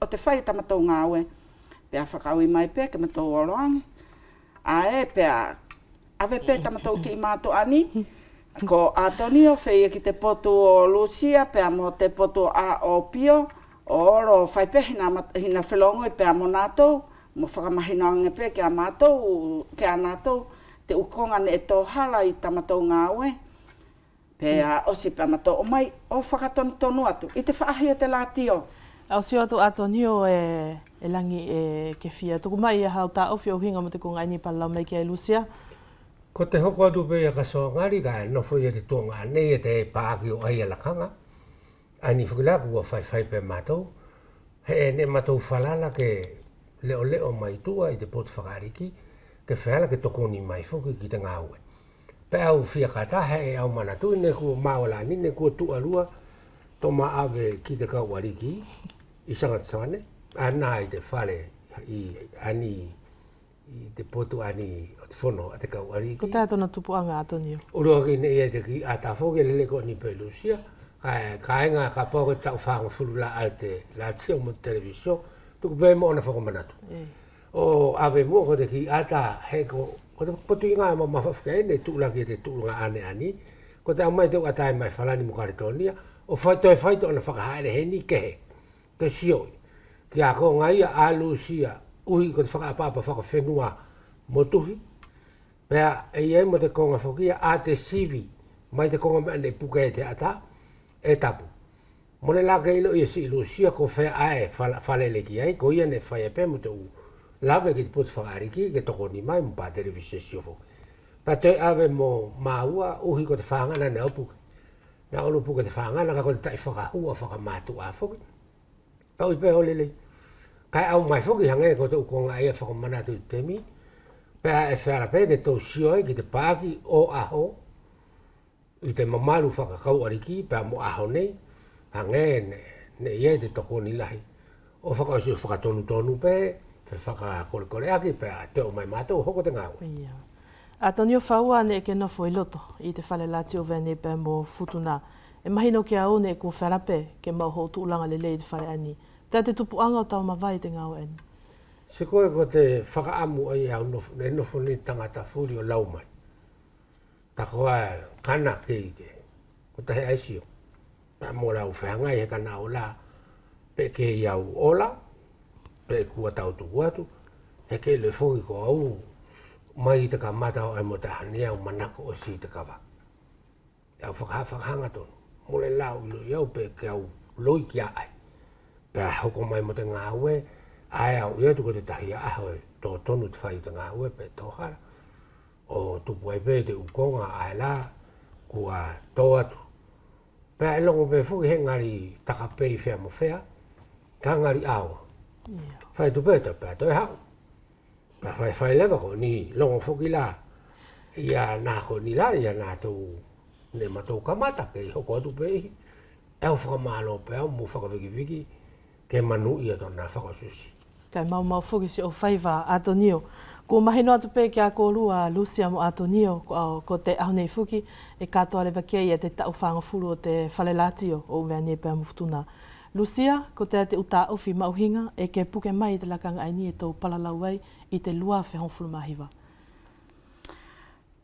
te whai ta mātou ngāwe. Pēr whakau i mai pēr, ke mātou oroangi. Ae, pēr, awe pēr ta mātou ki i mātou ani. Ko Atonio whea ki te poto o Lucia, pēr mo te poto o Pio, o oro whaipe hina whelongo i pēr mo nātou, mo whakamahinoange pēr ki a mātou, ki a nātou, te ukonga ne e tōhala i tamatou ngāwe, pēr osi pēr mātou o mai, o whakatonu atu, i te whaahi te latio. Au si atu Atonio e langi e ke whia, tuku mai e hau tā ofi o hinga mo te kunga ini palau mai ki a Lucia. Ko te hoko atu pe ia kasoa ngari ka e nofo ia te tonga nei e te paaki o ai alakanga. Ani whukila kua whai pe mātou. He ne mātou whalala ke leo mai tua i te potu whakariki. Ke whala ke tokoni mai whuki ki te ngāue. Pe au whia kata he au manatu ne kua maolani ne kua tuarua. Tō ave ki te kauariki i sangatsawane. Ana i te whare i ani i te potu ani o te whono a te kauariki. Ko tātona tupuanga Atonio. Uroa ki nei e te ki a tāwhoke lele ko ni pe Lucia, Kainga ka po ta fa fulu la ate la tio mo television tu be mo na fo manatu. O ave mo ko de ki ata he ko ko tu nga ma fa ka ne tu la ki de tu nga ane ani ko ta mai tu ata mai fa la ni mo ka tonia o fa to na fa ka he ni ke ke sio ki a ko nga ia alu sia ui ko fa pa fa ko fenua mo tu pe e mo de ko nga fo ki ate sivi mai de ko nga ne puke te ata e tapu. Mone la ke ilo isi ilusia ko fe ae fale le ki ai ko ia ne fa e pe mo tu lave ki pot fa ariki ke to ni mai mo pa televisio fo. Pa te ave mo maua uhi ko te fa ngana ne opu. Na o pu ko te fa ngana ka ko te fa ka ua fa ka matu a fo. Pa u pe ole le. Kai au mai fo ki hange ko to ko nga ia fa ko mana tu te mi. Pa e fa la pe ke to sio ki te paki o aho. I te mamalu whakakau ariki, pēr mo aho nei, hange ne ie te toko ni lahi. O whakaosi whakatonu pē, te whakakore aki, pēr te o mai mātou, hoko te ngāua. A tonio whaua ne ke nofo i loto, i te whale lati o vene pēr mo futuna. E mahino ki au ne ko wharape, ke mau hou tūlanga lele i te whale ani. Tā te tupu anga o tau mawai te ngāua ani. Se koe ko te whakaamu ai au nofo, ne nofo ni tangata furi o lau mai. Ta koa kana ke ko te aisio ta mo la ufanga e kana ola pe ke iau ola pe ku ta tu watu e ke le foi ko au mai te kamata o mo ta hania o manako o si te kava ya hanga to mo le lau yo pe ke au loi kia ai pe hoko mai mo te ngawe ai au ye tu ko te tahia a to tonu te fai te ngawe pe to hara o tu puai pe te ukonga ai la kua tō atu. Pea e longo pe fuki he ngari takapei whea mo whea, ka ngari awa. Whai tu pēta pēa toi hau. Pea whai lewa ko ni longo fuki la, ia nā ko ni la, ia nā tō ne matou kamata ke i hoko atu pēhi. Eo whakamālo pēa mu whakawiki ke manu ia tōna whakasusi. Kai mau fuki si o whaiva Atonio. Ko mahino atu pe kia ko lua Lucia mo Atonio ko te ahonei fuki e katoa lewa kia ia te tau whanga furu o te whalelatio o uveane pēr mufutuna. Lucia, ko te uta ofi mauhinga e ke puke mai te lakanga aini e tau palalau ai i te lua whehonfuru mahiwa.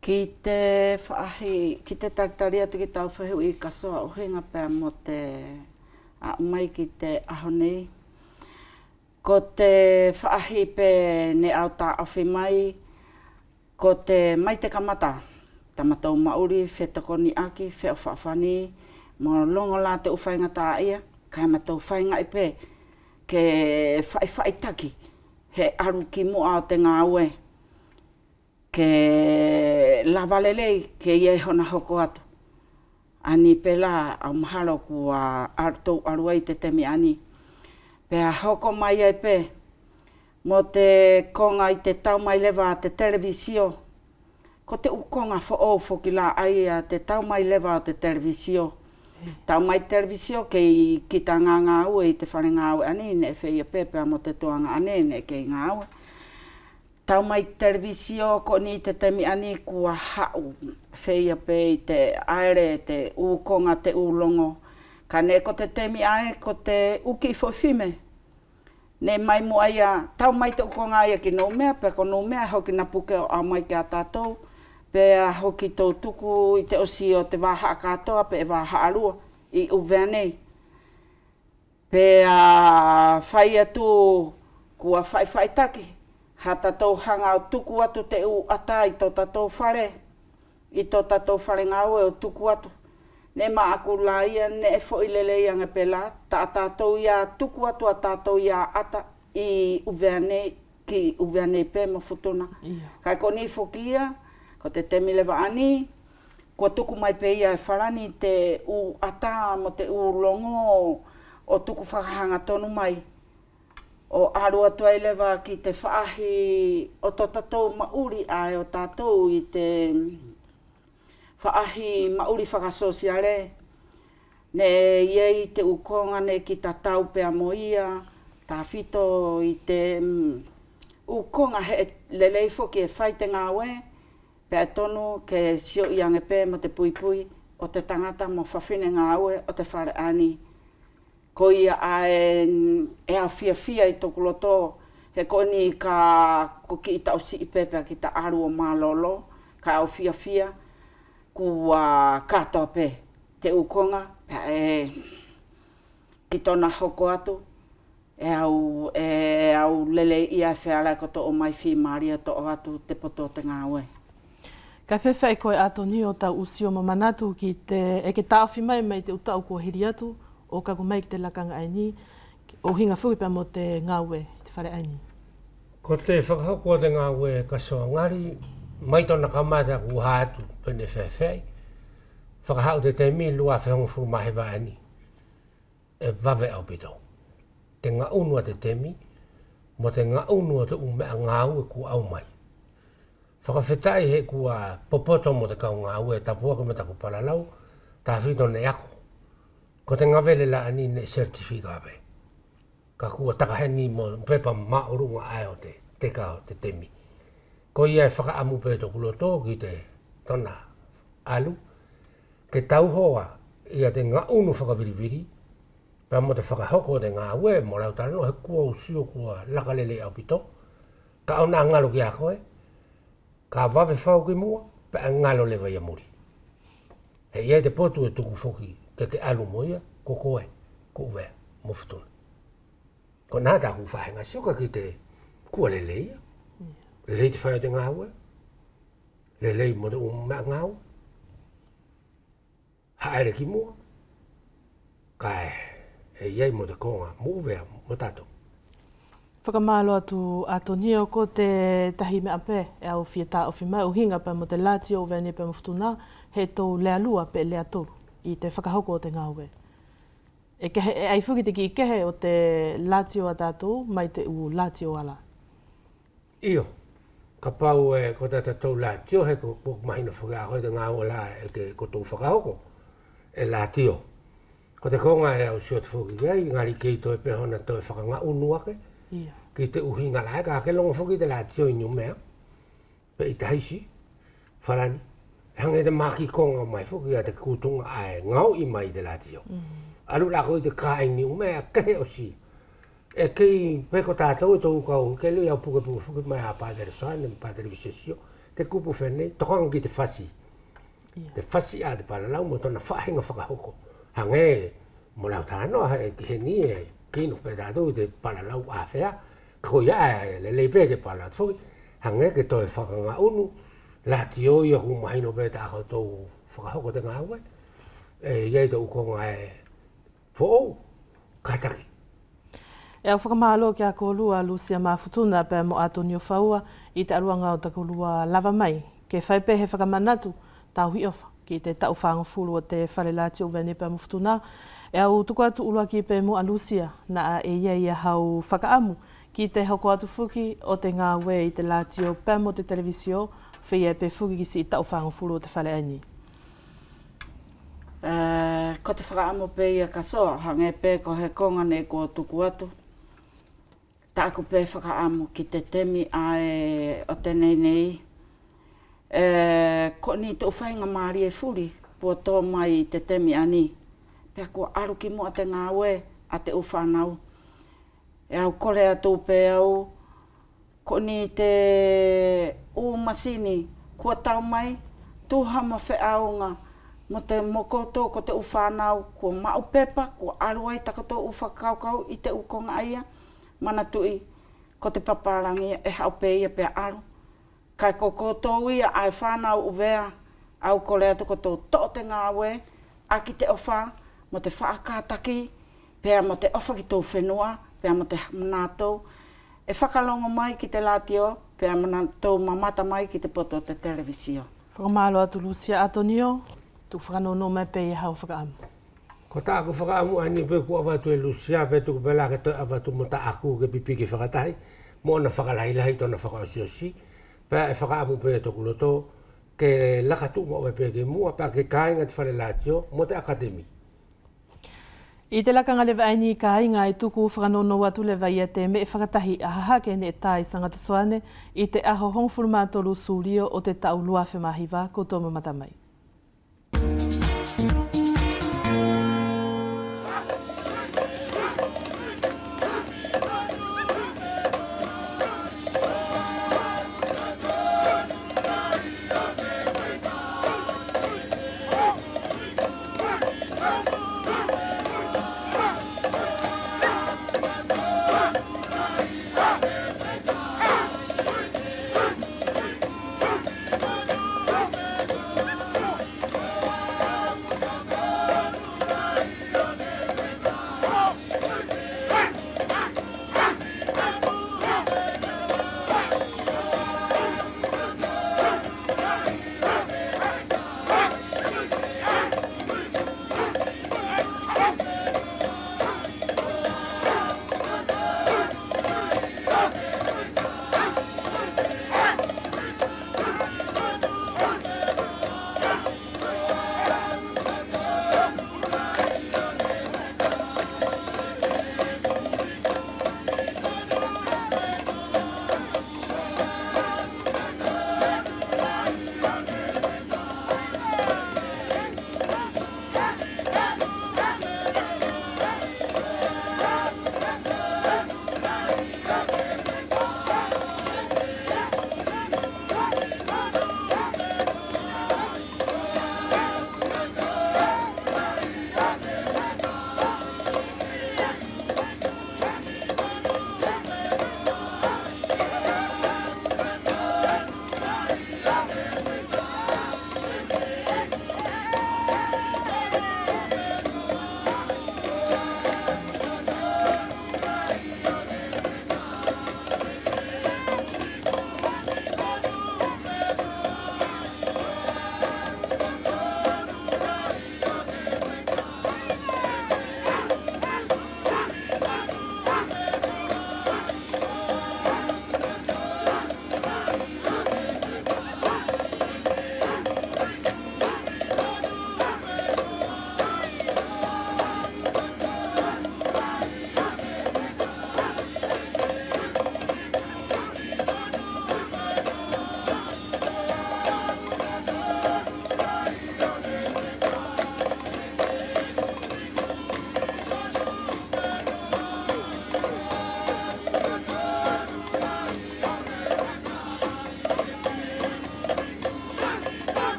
Ki te whaahi, ki te taritaria te ki tau whaheu i kasoa o hinga pēr mo te a umai ki te ahonei. Ko te whaahi pe ne au tā awhi mai, ko te mai te kamata, tamatou mauri, whetako ni aki, wheo whaafani, mo longo la te uwhainga tā ia, kai matou whainga i pe, ke whai taki, he aru ki mua o te ngā ue, ke lavalelei, ke iei hona hoko atu. Ani pe la, au mahalo kua artou aruai te temi ani, pea hoko mai ai pe, mo te konga i te tau mai lewa te televisio, ko te ukonga whaou whoki la ai a te tau mai lewa o te televisio. Tau mai televisio kei kita ngā ue i te whare ngā ue ani, ne whea pepea mo te toanga ane, ne kei ngā ue. Tau mai televisio ko ni te temi ani kua hau, whea pe i te aere, te ukonga, te ulongo. Ka ne ko te temi ai, ko te uki whawhime. Ne mai mua ia, tau mai te ukonga ia ki nou mea, pe ko nou mea hoki na puke o a mai ki a tātou, pe hoki tō tuku i te osi o te waha katoa, pe e waha arua i uveanei. Pe whai atu kua whai taki, ha tātou hanga o tuku atu te u ata i tō tātou whare, i tō tātou whare ngā ue o tuku atu. Ne ma aku la ia ne e fo i lele ia nge pela, ta tātou ia tuku atu a tātou ia ata i uveane ki uveane pe ma futuna. Kai ko ni fokia, ko te temi lewa ani, ko tuku mai pe ia e wharani te u ata mo te u longo o tuku whakahanga tonu mai. O aru atu ai lewa ki te whaahi o tō tātou mauri ai o tātou i te whaahi mauri whakasosiale, ne iei te ukonga ne ki ta tau pea mo ia, ta whito i te ukonga he lelei foki e whai te ngā ue, pea tonu ke sio i ange pē mo te pui pui, o te tangata mo whawhine ngā aue o te whare ani. Ko ia e a fia i tōku loto, he koni ka koki i tau si i pepe ki ta aru o mālolo, ka au fia, kua katoa pe te ukonga, ki tōna hoko atu, e au lele ia e whēara koto o mai whi Maria to o atu te poto te ngā ue. Ka whewhai koe Atoni o tau usi o mamanatu ki te, e ke tāwhi mai te utau kua hiri atu, o ka kumai ki te lakanga aini, o hinga whukipa mo te ngā ue, te whare aini. Ko te whakahoko te ngā ue ka soa ngari, mai tōna kamata ku hātu pene whewhai, whakahau te te mi lua whehonga furu mahe waani, e wawe au pito. Te ngā unua te temi, mo te ngā unua te umea ngā ue ku au mai. Whakawhetai he kua popoto mo te kau ngā ue tapua me taku paralau, tā whito ne ako. Ko te ngawele la ani ne certifika ape. Ka kua takaheni mo pepa maurunga ai o te kao te temi. Ko ia e whakaamu pe toku loto ki te tona alu, ke tau hoa ia te ngā unu whakawiriwiri, pa mo te whakahoko te ngā ue mo lau tarano he kua usio kua lakalele au pito, ka au nā ngalo ki a koe, ka wawe whau ki mua, pa a ngalo lewa ia muri. He ia te potu e tuku whoki, ke alu moia, ko koe, ko ue, mo whutuna. Ko nā tā ku whahenga sioka ki te kua leleia, lelei te whai o te ngā ue, lelei mo te umea ngā ue, haere ki mua, kai he iei mo te konga, mo uvea, mo tātou. Whakamalo atu Atoni o ko te tahi mea pe, e au fia tā ofi mai, o hinga pa mo te lātio o vene pe mo whutuna, he tō lea lua pe lea toru, i te whakahoko o te ngā ue. E ai whuki te ki i kehe o te lātio a tātou, mai te u lātio ala. Io, ka pau e ko tata tau lātio, he ko mahina whakahoko te ngā ue la e ke ko tō whakahoko, e lātio. Ko te konga e au sio te whuki gai, ngari kei toi pe hona toi whakanga unu ake, ki te uhinga lai, ka ke longa whuki te lātio i nyumea, pe i te haisi, wharani, hange te maki konga mai whuki a te kutunga ai ngau i mai te lātio. Alu lako i te kai nyumea, kehe o si. E kei peko tātou e tōu kau, ke lui au puke whuki mai a pātere soane, pātere visesio, te kupu whenei, tokanga ki te whasi. Te whasi a te paralau, mo tona whahenga whakahoko. Hange, mo lau tarano, he ni e kino pe tātou te paralau a whea, ko ia e le leipe ke paralau whuki, hange ke toi whakanga unu, lati o ia hu mahino pe tāko tōu whakahoko te ngā ue, iei tōu konga e who'ou, kaitaki. E au whakamalo ki a kolua Lucia Mafutuna pe mo Atoni o whaua, i te aruanga o ta kolua lava mai, ke whaipe he whakamanatu, tau hi ofa, ki te tau whaanga fulu o te whare lāti o vene pe mo whutuna, e au tuku atu ulua ki pe mo a Lucia, na e ia hau whakaamu, ki te hoko atu whuki o te ngā ue i te lāti o pe mo te televisio, whia pe whuki ki si tau whaanga fulu o te whare aini. Ko te whakaamu pe ia ka soa, hange pe ko he konga ne ko tuku atu. Tāku pe whakaamu ki te temi ai o tenei nei. Ko ni te uwhainga maari e furi, pua tō mai te temi ani. Pea kua aru ki mua te ngā ue a te uwhanau. E au kore atu pe au, ko ni te masini, kua tau mai, tūhama whe aunga, mo te mokoto ko te uwhanau, kua mau pepa, kua aru ai takato uwhakaukau i te ukonga aia, mana tui, ko te paparangi e hau pe ia pe aru. Kai ko kotou ia ai whanau uvea, au kore atu ko tō tō te ngā ue, aki te ofa, mo te whaakātaki, pea mo te ofa ki tō whenua, pea mo te manatou, e whakalongo mai ki te lātio, pea manatou mamata mai ki te poto te televisio. Whakamalo atu Lucia Atonio, tu whakanono mai pe i hau whakaamu. Ko tāku whakaamu ani pe kua watu e Lucia, pe tuku pela ke toi awatu mo ta aku ke pipi ki whakatahi, mo na whakalahilahi tona whakaosiosi, pea e whakaamu pe toku loto, ke lakatu mo e pe ke mua, pea ke kāinga te whare lātio, mo te akademi. I te lakanga lewa aini ka hainga e tuku whakanono atu lewa ia te me e whakatahi a hahake ne e tai sangata soane i te aho hongfuru mātolu sūrio o te tau lua whemahiwa ko tō matamai.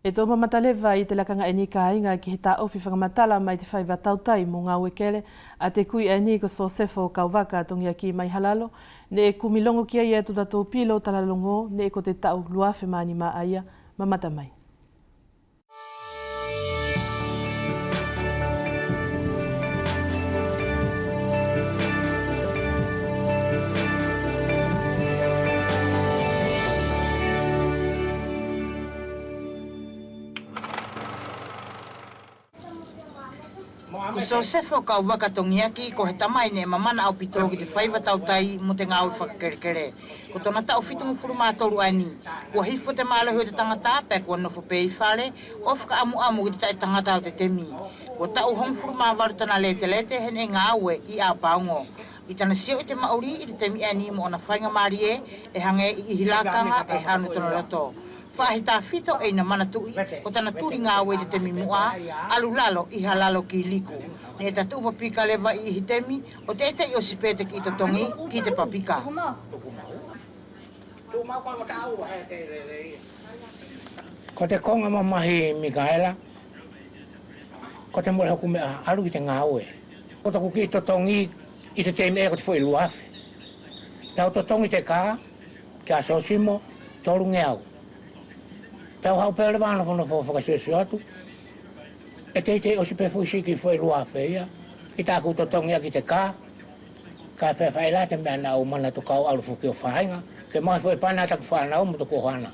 E tō mamatalewa I te lakanga e ni ka inga ki he tā ofi whakamatala mai te whaiwa tautai mō ngā wekele a te kui e ni ko so sefo kauwaka tongia ki mai halalo ne e kumilongo kia ia tu tatou pilo talalongo ne e ko te tau luafe mani ma aia mamata mai. Ko Sosefo ka waka tongiaki ko he tamai ne mamana au pitoro ki te whaiva tautai mo te ngāui whakakerekere. Ko tona tau whitungu furu mātoru ani. Kua hifo te mālehu e te tangata pe kua nofo pe I whare, o whaka amu ki te tai tangata o te temi. Ko tau hong furu māwaru tana lete hene ngāue I a paungo. I tana sio I te mauri I te temi ani mo ona whainga marie e hange I hilakanga e hanu tono roto. Whahita whito e na mana tui, o tana turi ngā ue te temi mua, alu lalo I halalo ki liku. Ne ta tupa pika lewa I hitemi, o te ete I o sipete ki to tongi, ki te papika. Ko te konga mamahi Mikaela, ko te mole hoku mea alu ki te ngā ue. Ko taku ki to tongi I te temi e ko te fwoi luafe. Tau to tongi te kā, kia sosimo, toru ngeau. Pau hau pēle wāna whana whakasesio atu. E te o si pēwhui siki whai rua whea. Ki tā koutou tongia ki te kā. Ka whai la te mea nau mana to kau alu whuki o whainga. Ke mai whai pana taku whanau mo to kohana.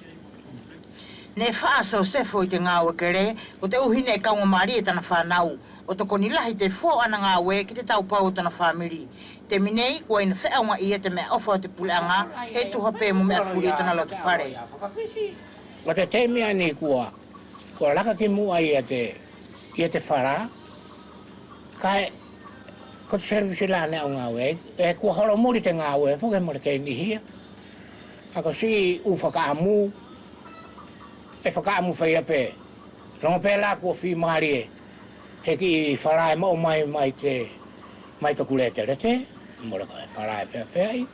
Ne whaasau sefo I te ngāwe kere, ko te uhine e kaunga maari e tana whanau. O toko ni lahi te fua ana ngāwe ki te tau pau tana whamiri. Te minei, kua ina whaunga I te mea ofa o te puleanga, he tuha pē mo mea furi tana lo te whare. Ko te temia ni kua laka ki mua I te whara, kai ko te servisi la ne au ngāwe, e kua horo muri te ngāwe, whuke mora kei ni hia. Ako si u whakaamu, e whakaamu whaia pē. Rongo pē la kua whi maari e, he ki whara e mau mai toku lete rete, mora ka e whara e whea,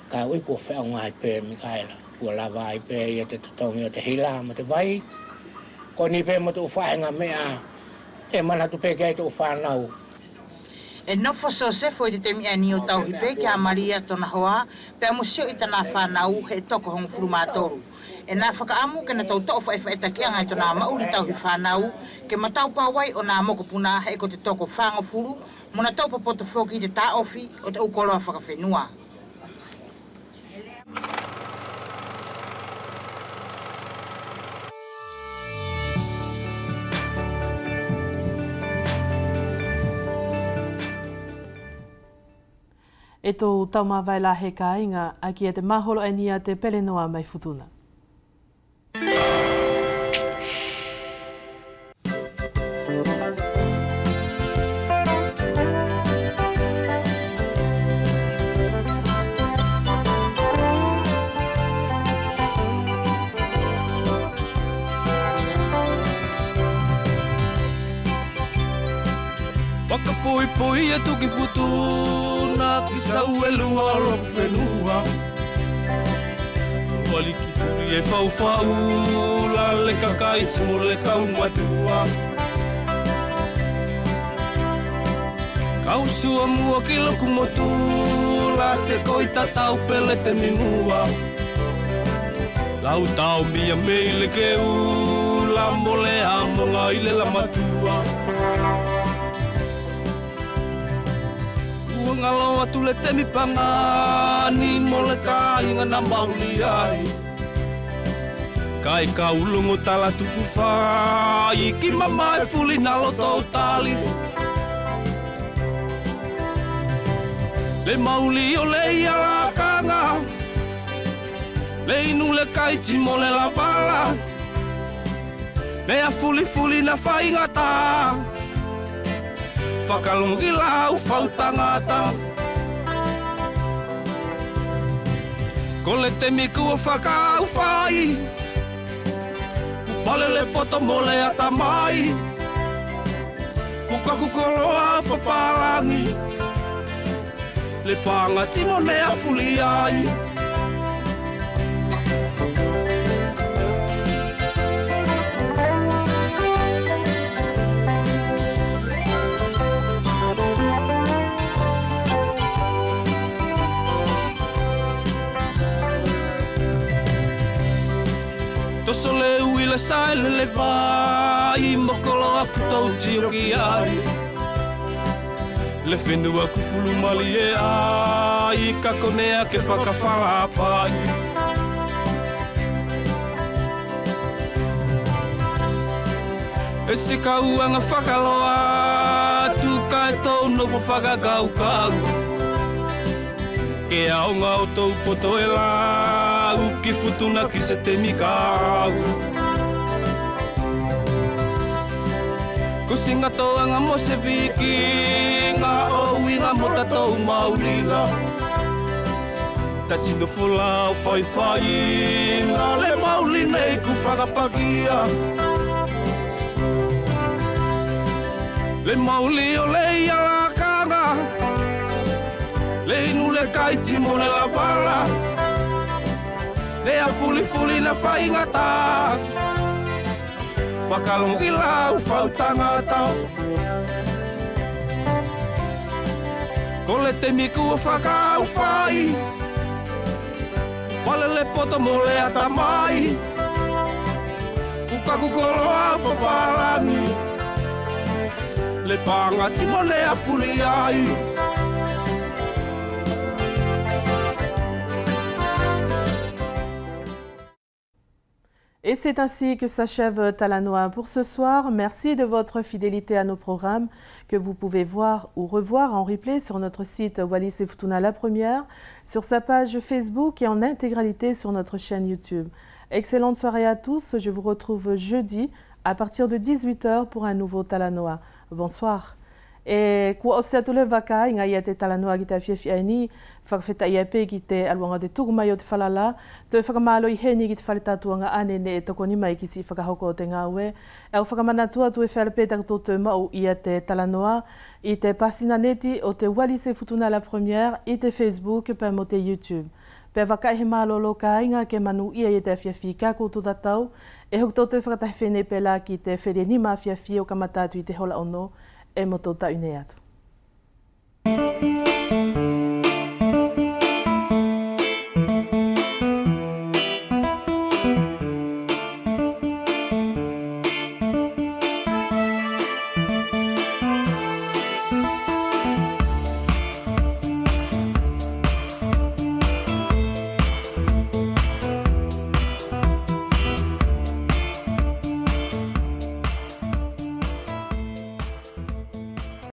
ka ui kua whea ngai pē Mikaela. Kua lawa I pē I te tutongi o te hila mo te vai. Ko ni pē mo te uwhaenga mea e mana tu pē kei te uwhanau. E nofo Sosefo I te temi ani o tau hipe ki a Maria tona hoa, pe amusio I tana whanau he toko hong furu mātoru. E nā whakaamu ke na tau tau whaeta ki angai tona mauri tau hi whanau, ke matau pāwai o nā moko puna he ko te toko whango furu, mo na tau papoto whoki te tā ofi o te ukoloa whakawhenua. E tō tau mawai la he ka inga a ki a te maholo e nia te pele noa mai futuna. Poi e tuki putuna ki sau e lua lok whenua. Wali ki furi e whau la le kakai timo le kaumatua. Kau sua mua ki loku motula se koi tatau pele te minua. Lau tau mia meile ke ula mole amonga ile la matua. Ngalo atu le temi pangani mo le kainga na mauli ai. Kai ka ulungo tala tuku whai ki mama e fuli na loto tali. Le mauli o le ia la kanga, le inu le kaiti mo le la vala. Mea fuli na whainga ta. Whakalongi lau whau tangata. Ko le temi kua whakau whai, pale le poto mole ata mai. Kukaku koloa papalangi, le panga timo nea fuli ai. Toso le ui le sai le vai Mokolo apu tau tio ki ai Le whenua ku fulu mali e ai Ka konea ke whakawhalapai E se ka uanga whakaloa Tu ka e tau nopo whakakau Ke aonga o tau poto e la Uki futuna ki se te mikau Ko singa toanga mo se viki Nga owi nga mo tatou maurila Ta sino fula o whai whai Nga le mauli nei ku whakapakia Le mauli o le ialakanga Le inu le kaiti mo le lavala Le a fuli na whaingata Whakalongi lau whautanga tau Ko le te miku o whakau whai Wale le poto mo le atamai Kukaku kolo au papalangi Le pangati mo le a fuli ai Et c'est ainsi que s'achève Talanoa pour ce soir. Merci de votre fidélité à nos programmes que vous pouvez voir ou revoir en replay sur notre site Wallis et Futuna La Première, sur sa page Facebook et en intégralité sur notre chaîne YouTube. Excellente soirée à tous. Je vous retrouve jeudi à partir de 18h pour un nouveau Talanoa. Bonsoir. E kua o sea tule waka inga ia te talanoa ki te awhiawhi aini, whakawheta ia pe ki te aluanga te tuku mai o te whalala, te whakamalo i heni ki te whaletatuanga anene e toko ni mai ki si whakahoko o te ngāwe. E au whakamanatua tu e whalepeta kato te mau ia te talanoa, i te pasina neti o te Wallis et Futuna La Première, i te Facebook pe mo te YouTube. Pe waka he malolo ka inga ke manu ia i te awhiawhi ka koutou tatau, e hukto te whakatahi whene pela ki te where ni ma awhiawhi o kamatatu i te hola ono, e moto ta une atu.